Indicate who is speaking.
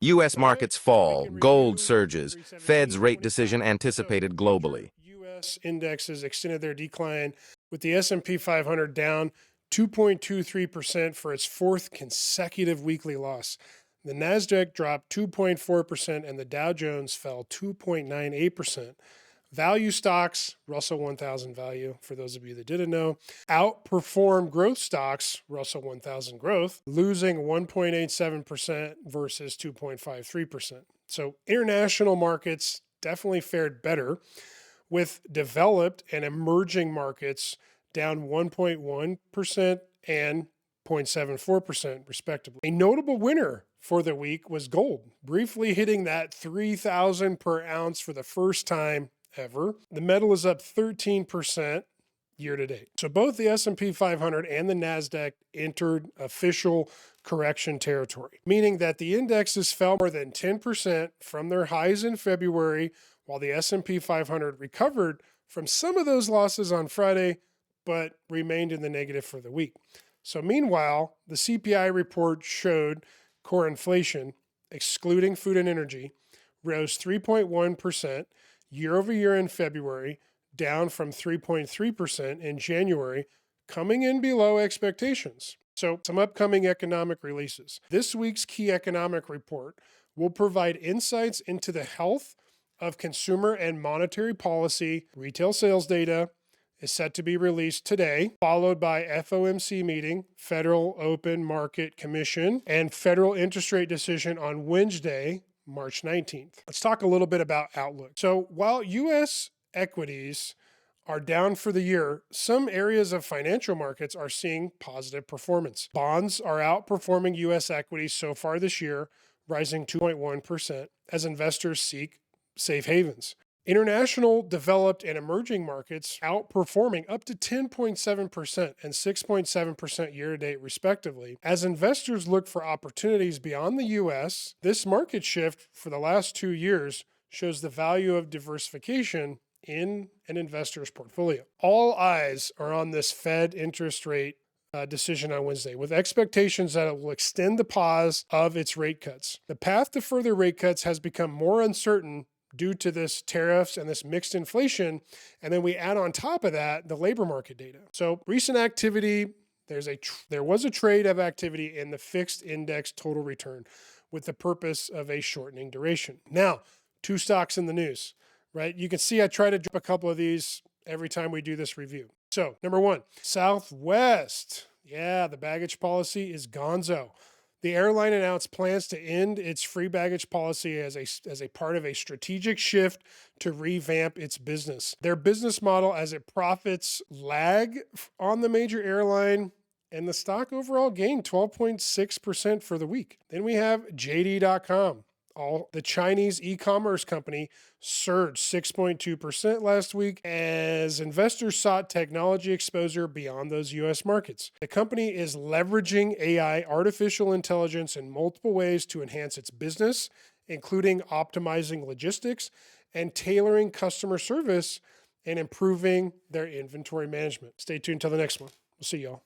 Speaker 1: U.S.
Speaker 2: All right,
Speaker 1: markets
Speaker 2: so we
Speaker 1: fall,
Speaker 2: can
Speaker 1: gold
Speaker 2: review
Speaker 1: surges, Fed's rate
Speaker 2: 317.25.
Speaker 1: decision anticipated
Speaker 2: So
Speaker 1: globally.
Speaker 2: major U.S. indexes extended their decline, with the S&P 500 down 2.23% for its fourth consecutive weekly loss. The Nasdaq dropped 2.4% and the Dow Jones fell 2.98%. Value stocks, Russell 1000 value, for those of you that didn't know, outperformed growth stocks, Russell 1000 growth, losing 1.87% versus 2.53%. So international markets definitely fared better, with developed and emerging markets down 1.1% and 0.74% respectively. A notable winner for the week was gold, briefly hitting that 3,000 per ounce for the first time ever. The metal is up 13% year to date. So both the S&P 500 and the Nasdaq entered official correction territory, meaning that the indexes fell more than 10% from their highs in February, while the S&P 500 recovered from some of those losses on Friday, but remained in the negative for the week. So meanwhile, the CPI report showed core inflation, excluding food and energy, rose 3.1% year over year in February, down from 3.3% in January, coming in below expectations. So, some upcoming economic releases. This week's key economic report will provide insights into the health of consumer and monetary policy. Retail sales data is set to be released today, followed by FOMC meeting, Federal Open Market Commission, and federal interest rate decision on Wednesday, March 19th. Let's talk a little bit about outlook. So while U.S. equities are down for the year, some areas of financial markets are seeing positive performance. Bonds are outperforming U.S. equities so far this year, rising 2.1% as investors seek safe havens. International, developed, and emerging markets outperforming up to 10.7% and 6.7% year to date, respectively. As investors look for opportunities beyond the U.S., this market shift for the last 2 years shows the value of diversification in an investor's portfolio. All eyes are on this Fed interest rate decision on Wednesday, with expectations that it will extend the pause of its rate cuts. The path to further rate cuts has become more uncertain due to this tariffs and this mixed inflation. And then we add on top of that the labor market data. So recent activity, there was a trade of activity in the fixed index total return with the purpose of a shortening duration. Now, 2 stocks in the news, right? You can see I try to drop a couple of these every time we do this review. So number 1, Southwest. Yeah, the baggage policy is gonzo. The airline announced plans to end its free baggage policy as a part of a strategic shift to revamp its business. Their business model, as it profits lag on the major airline, and the stock overall gained 12.6% for the week. Then we have JD.com. The Chinese e-commerce company surged 6.2% last week as investors sought technology exposure beyond those U.S. markets. The company is leveraging AI, artificial intelligence, in multiple ways to enhance its business, including optimizing logistics and tailoring customer service and improving their inventory management. Stay tuned till the next one. We'll see y'all.